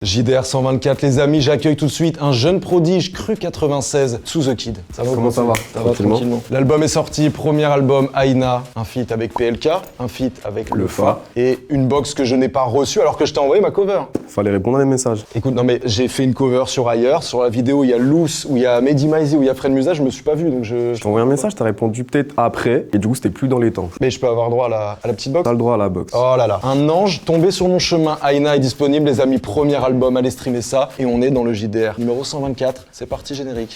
JDR 124, les amis, j'accueille tout de suite un jeune prodige cru 96 sous The Kid. Ça va? Comment ça va? Ça va tranquillement. L'album est sorti, premier album Aïna, un feat avec PLK, un feat avec Le Fa et une box que je n'ai pas reçue alors que je t'ai envoyé ma cover. Fallait répondre à les messages. Écoute, non mais j'ai fait une cover sur ailleurs, sur la vidéo il y a Loose, où il y a Mehdi Maizi, où il y a Fred Musa, je me suis pas vu donc Je t'ai envoyé un message, t'as répondu peut-être après et du coup c'était plus dans les temps. Mais je peux avoir droit à la petite box? T'as le droit à la box. Oh là là, un ange tombé sur mon chemin, Aïna est disponible, les amis, premier album, allez streamer ça. Et on est dans le JDR numéro 124, c'est parti générique.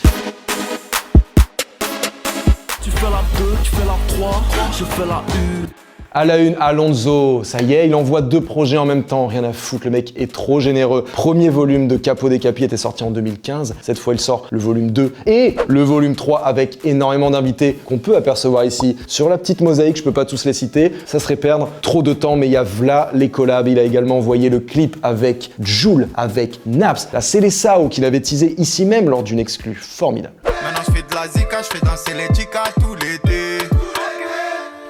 Tu fais la 2, tu fais la 3, je fais la 1. À la une, Alonso, ça y est, il envoie 2 projets en même temps, rien à foutre, le mec est trop généreux. Premier volume de Capo des Capis était sorti en 2015, cette fois il sort le volume 2 et le volume 3 avec énormément d'invités qu'on peut apercevoir ici. Sur la petite mosaïque, je peux pas tous les citer, ça serait perdre trop de temps, mais il y a v'là les collabs, il a également envoyé le clip avec Jul, avec Naps, la Célessao qu'il avait teasé ici même lors d'une exclue formidable. Maintenant je fais de la zika, je fais danser les chicas tout l'été.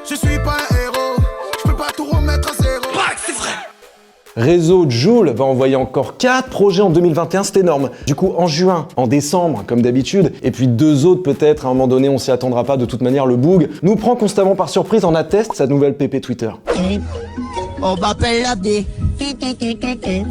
Je suis pas un héros, je peux pas tout remettre à zéro. C'est vrai. Réseau Jul va envoyer encore 4 projets en 2021, c'est énorme. Du coup, en juin, en décembre, comme d'habitude, et puis 2 autres peut-être, à un moment donné, on s'y attendra pas, de toute manière, le Boog nous prend constamment par surprise, en atteste sa nouvelle PP Twitter. On m'appelle la D.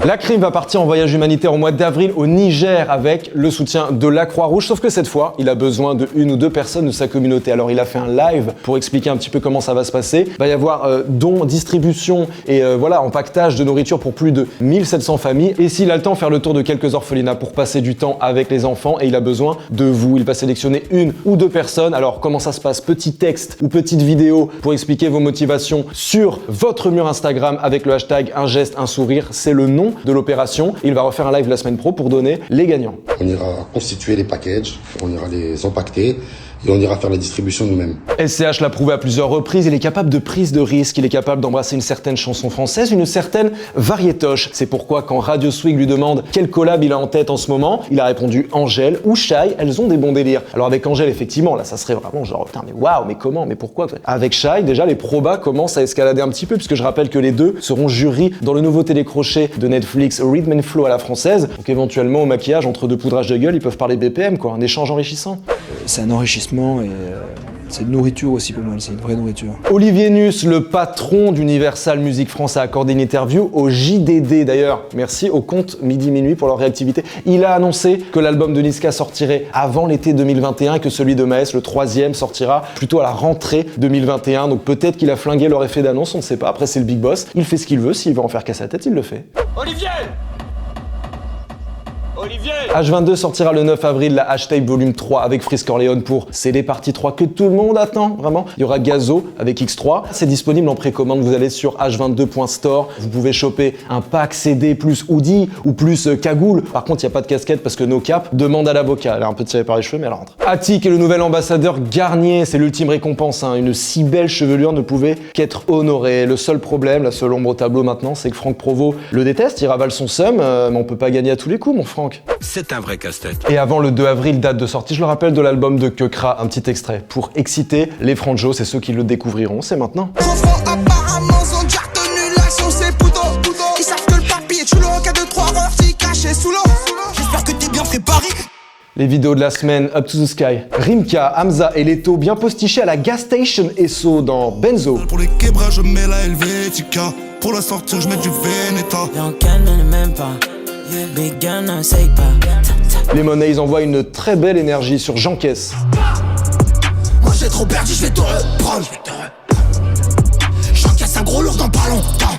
La Crime va partir en voyage humanitaire au mois d'avril au Niger avec le soutien de la Croix-Rouge, sauf que cette fois, il a besoin de 1 ou 2 personnes de sa communauté. Alors il a fait un live pour expliquer un petit peu comment ça va se passer. Il va y avoir dons, distribution et voilà, empaquetage de nourriture pour plus de 1700 familles. Et s'il a le temps, faire le tour de quelques orphelinats pour passer du temps avec les enfants et il a besoin de vous. Il va sélectionner 1 ou 2 personnes. Alors comment ça se passe? Petit texte ou petite vidéo pour expliquer vos motivations sur votre mur Instagram avec le hashtag un geste, un sourire, c'est le nom de l'opération. Il va refaire un live la semaine pro pour donner les gagnants. On ira constituer les packages, on ira les empaqueter et on ira faire la distribution nous-mêmes. SCH l'a prouvé à plusieurs reprises, il est capable de prise de risque, il est capable d'embrasser une certaine chanson française, une certaine variétoche. C'est pourquoi quand Radio Swing lui demande quel collab il a en tête en ce moment, il a répondu Angèle ou Shai, elles ont des bons délires. Alors avec Angèle, effectivement, là ça serait vraiment genre putain mais waouh, mais comment, mais pourquoi? Avec Shai, déjà les probas commencent à escalader un petit peu puisque je rappelle que les deux seront jurys dans le nouveau télécrochet de Netflix Rhythm and Flow à la française. Donc éventuellement au maquillage, entre 2 poudrages de gueule, ils peuvent parler BPM quoi, un échange enrichissant. C'est un enrichissement et c'est une nourriture aussi pour moi, c'est une vraie nourriture. Olivier Nuss, le patron d'Universal Music France, a accordé une interview au JDD. D'ailleurs, merci au compte Midi Minuit pour leur réactivité. Il a annoncé que l'album de Niska sortirait avant l'été 2021 et que celui de Maes, le 3e, sortira plutôt à la rentrée 2021. Donc peut-être qu'il a flingué leur effet d'annonce, on ne sait pas. Après, c'est le big boss. Il fait ce qu'il veut. S'il veut en faire qu'à sa tête, il le fait. Olivier H22 sortira le 9 avril la hashtag volume 3 avec Frisk Corleone pour CD partie 3 que tout le monde attend, vraiment. Il y aura Gazo avec X3. C'est disponible en précommande, vous allez sur h22.store. Vous pouvez choper un pack CD plus hoodie ou plus cagoule. Par contre, il n'y a pas de casquette parce que No Cap demande à l'avocat. Elle est un peu tirée par les cheveux, mais elle rentre. Attic est le nouvel ambassadeur Garnier. C'est l'ultime récompense. Une si belle chevelure ne pouvait qu'être honorée. Le seul problème, la seule ombre au tableau maintenant, c'est que Franck Provost le déteste. Il ravale son seum, mais on peut pas gagner à tous les coups, mon Franck. C'est un vrai casse-tête. Et avant le 2 avril, date de sortie, je le rappelle, de l'album de Kekra, un petit extrait pour exciter les franjos, c'est ceux qui le découvriront, c'est maintenant. Apparemment, ont déjà retenu l'action, c'est Poudo. Ils savent que le papier est sous l'eau, qu'à 2-3 heures, t'y caché sous l'eau. J'espère que t'es bien préparé. Les vidéos de la semaine, Up to the Sky. Rimka, Hamza et Leto bien postichés à la gas station Esso dans Benzo. Pour les quebras, je mets la Helvetica. Pour la sortir, je mets du Veneta. Les Monnaies, ils envoient une très belle énergie sur Jean Caisse. Moi j'ai trop perdu, je vais te reprendre. J'encaisse un gros lourd dans pas longtemps.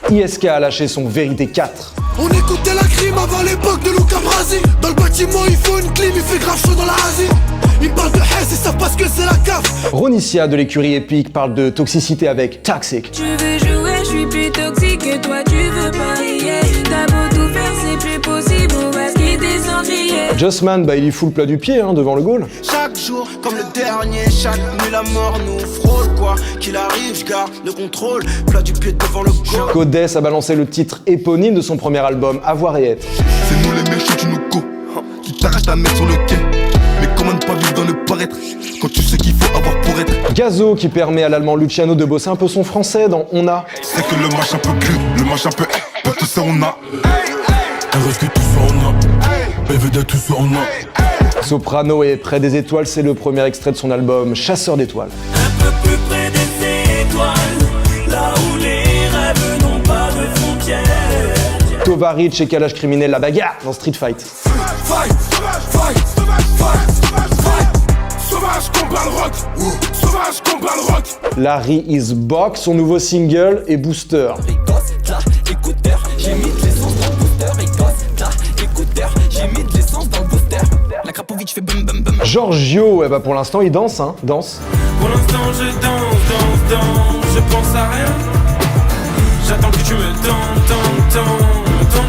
ISK a lâché son Vérité 4. On écoutait la crime avant l'époque de Luca Brasi. Dans le bâtiment il faut une clim, il fait grave chaud dans la Asie. Ils parlent de haine, ils savent pas ce que c'est la CAF. Ronicia de l'écurie épique parle de toxicité avec Toxic. Tu veux jouer, je suis plus toxique que toi, tu veux parier. T'as beau tout faire, c'est plus possible, on va se quitter sans crier. Justman, il y fout le plat du pied devant le goal. Chaque jour, comme le dernier, chaque nuit la mort nous frôle quoi. Qu'il arrive, je garde le contrôle, plat du pied devant le goal. Codès a balancé le titre éponyme de son premier album, Avoir et Être. C'est nous les méchants, tu nous co. Tu t'arraches ta mère sur le quai. Mais comment ne pas vivre dans le paraître quand tu sais qu'il faut avoir pour être. Gazo qui permet à l'allemand Luciano de bosser un peu son français dans On a. C'est que le match un peu cru, le match un peu tout ça on a. Elle reste que tout ça on a. Elle veut de tout ça on a. Soprano est près des étoiles, c'est le premier extrait de son album Chasseur d'étoiles. Un peu plus près des étoiles, là où les rêves n'ont pas de frontières. Tovaric et Kalash Criminel, la bagarre dans Street Fight. Fight, fight, fight. Sauvage combat le rock. Sauvage combat le rock. Larry is Back, son nouveau single et Booster. J'ai mis de l'essence dans le booster. J'ai mis de l'essence dans le booster. La Krapovic fait bum bum bum. Giorgio, eh ben pour l'instant il danse, danse. Pour l'instant je danse. Je pense à rien. J'attends que tu me tends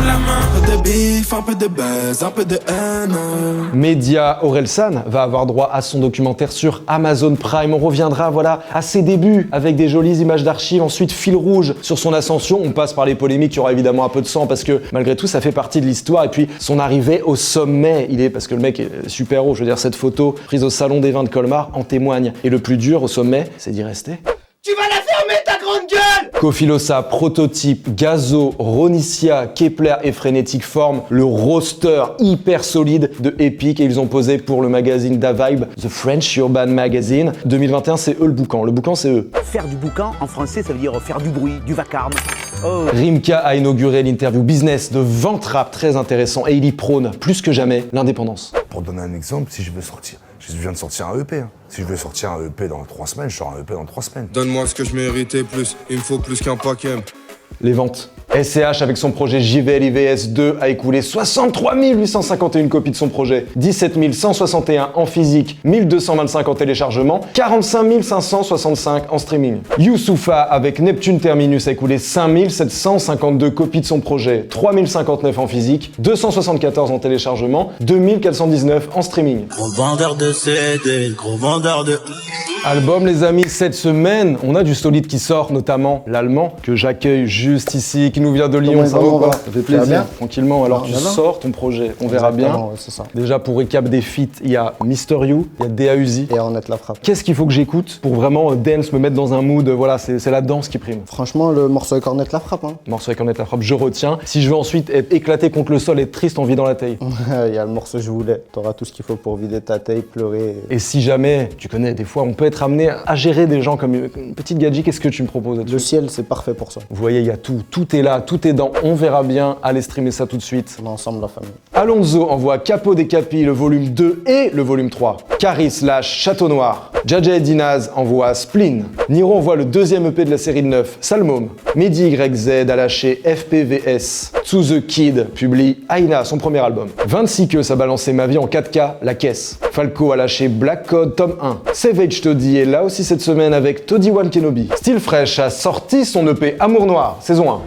la main. Un peu de bif, un peu de buzz, un peu de haine. Média Orelsan va avoir droit à son documentaire sur Amazon Prime. On reviendra à ses débuts avec des jolies images d'archives. Ensuite, fil rouge sur son ascension. On passe par les polémiques, il y aura évidemment un peu de sang parce que malgré tout, ça fait partie de l'histoire. Et puis, son arrivée au sommet, parce que le mec est super haut. Je veux dire, cette photo prise au Salon des Vins de Colmar en témoigne. Et le plus dur au sommet, c'est d'y rester. Tu vas la fermer ta grande gueule! Kofilosa, Prototype, Gazo, Ronicia, Kepler et Frénétique forment le roster hyper solide de Epic et ils ont posé pour le magazine Da Vibe, The French Urban Magazine. 2021, c'est eux le boucan. Le boucan, c'est eux. Faire du boucan, en français, ça veut dire faire du bruit, du vacarme. Oh. Rimka a inauguré l'interview business de Ventrap, très intéressant, et il y prône plus que jamais l'indépendance. Pour donner un exemple, si je viens de sortir un EP. Si je veux sortir un EP dans 3 semaines, je sors un EP dans 3 semaines. Donne-moi ce que je méritais plus, il me faut plus qu'un paquet. Les ventes. SCH avec son projet JVL IVS 2 a écoulé 63 851 copies de son projet, 17 161 en physique, 1225 en téléchargement, 45 565 en streaming. Youssoufa avec Neptune Terminus a écoulé 5 752 copies de son projet, 3 059 en physique, 274 en téléchargement, 2 419 en streaming. Gros vendeur de CD, gros vendeur de... Album les amis, cette semaine, on a du solide qui sort, notamment l'allemand que j'accueille juste ici, qui nous vient de Lyon, ça va ou pas? Ça fait plaisir, tranquillement. Alors tu sors ton projet, on verra bien. Ouais, c'est ça. Déjà pour récap des feats, il y a Mister You, il y a Dea Uzi. Et Ornette la frappe. Qu'est-ce qu'il faut que j'écoute pour vraiment dance, me mettre dans un mood, c'est la danse qui prime. Franchement, le morceau avec Ornette la frappe. Hein. Morceau avec Ornette la frappe, je retiens. Si je veux ensuite être éclaté contre le sol et être triste, on vit dans la taille. Il y a le morceau Je voulais. T'auras tout ce qu'il faut pour vider ta taille, pleurer. Et si jamais, tu connais, des fois on peut être amené à gérer des gens comme une petite gadget, qu'est-ce que tu me proposes là-dessus? Le ciel, c'est parfait pour ça. Vous voyez, il y a tout est là, tout est dans, on verra bien, allez streamer ça tout de suite. On est ensemble la famille. Alonso envoie Capo des Capis, le volume 2 et le volume 3. Caris lâche Château Noir. Jaja et Dinaz envoie Spleen. Niro envoie le deuxième EP de la série de 9, Salmom. Mehdi YZ a lâché FPVS. To The Kid publie Aina, son premier album. 26 Queues a balancé Ma vie en 4K, La Caisse. Falco a lâché Black Code, tome 1. Savage Toddy est là aussi cette semaine avec Toddy One Kenobi. Still Fresh a sorti son EP Amour Noir, saison 1.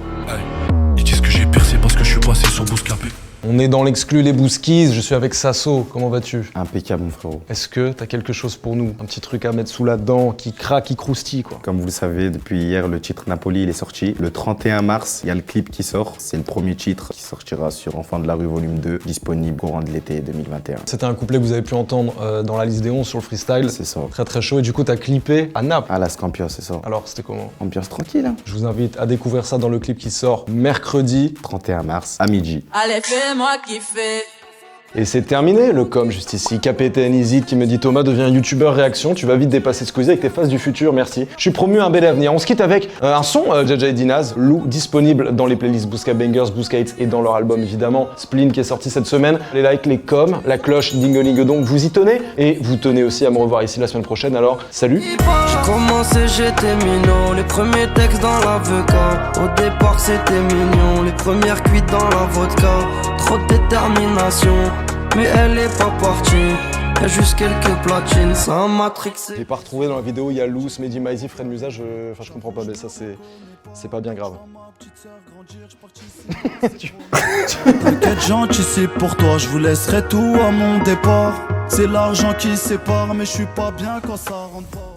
Ils disent que j'ai percé parce que je suis passé sur Bouscapé. On est dans l'exclu Les Bouskies, je suis avec Sasso, comment vas-tu? Impeccable mon frérot. Est-ce que t'as quelque chose pour nous? Un petit truc à mettre sous la dent, qui craque, qui croustille quoi? Comme vous le savez, depuis hier, le titre Napoli il est sorti. Le 31 mars, il y a le clip qui sort. C'est le premier titre qui sortira sur Enfants de la rue volume 2, disponible courant de l'été 2021. C'était un couplet que vous avez pu entendre dans la liste des 11 sur le freestyle. C'est ça. Très très chaud, et du coup t'as clippé à Naples. À la Scampios, c'est ça. Alors c'était comment? Ambiance tranquille, hein. Je vous invite à découvrir ça dans le clip qui sort mercredi 31 mars à midi. Allez, fais-moi kiffer. Et c'est terminé, le com juste ici. Capitaine Izid qui me dit Thomas devient youtubeur réaction, tu vas vite dépasser Squeezie avec tes faces du futur, merci. Je suis promu à un bel avenir. On se quitte avec un son Jaja et Dinaz, Lou, disponible dans les playlists Bousca Bangers, Bousca Hits et dans leur album évidemment Spleen qui est sorti cette semaine. Les likes, les coms, la cloche, dingoling donc vous y tenez. Et vous tenez aussi à me revoir ici la semaine prochaine, alors salut. J'ai commencé, j'étais minot, les premiers textes dans la vodka. Au départ c'était mignon, les premières cuites dans la vodka. Trop de détermination, mais elle est pas partie. Y'a juste quelques platines, ça m'a trixé. J'ai pas retrouvé dans la vidéo, il y a Loose, Mehdi Maizy, Fred Musa, je comprends pas, mais ça c'est pas bien grave. T'inquiète gentil, c'est pour toi, je vous laisserai tout à mon départ. C'est l'argent qui sépare, mais je suis pas bien quand ça rentre pas.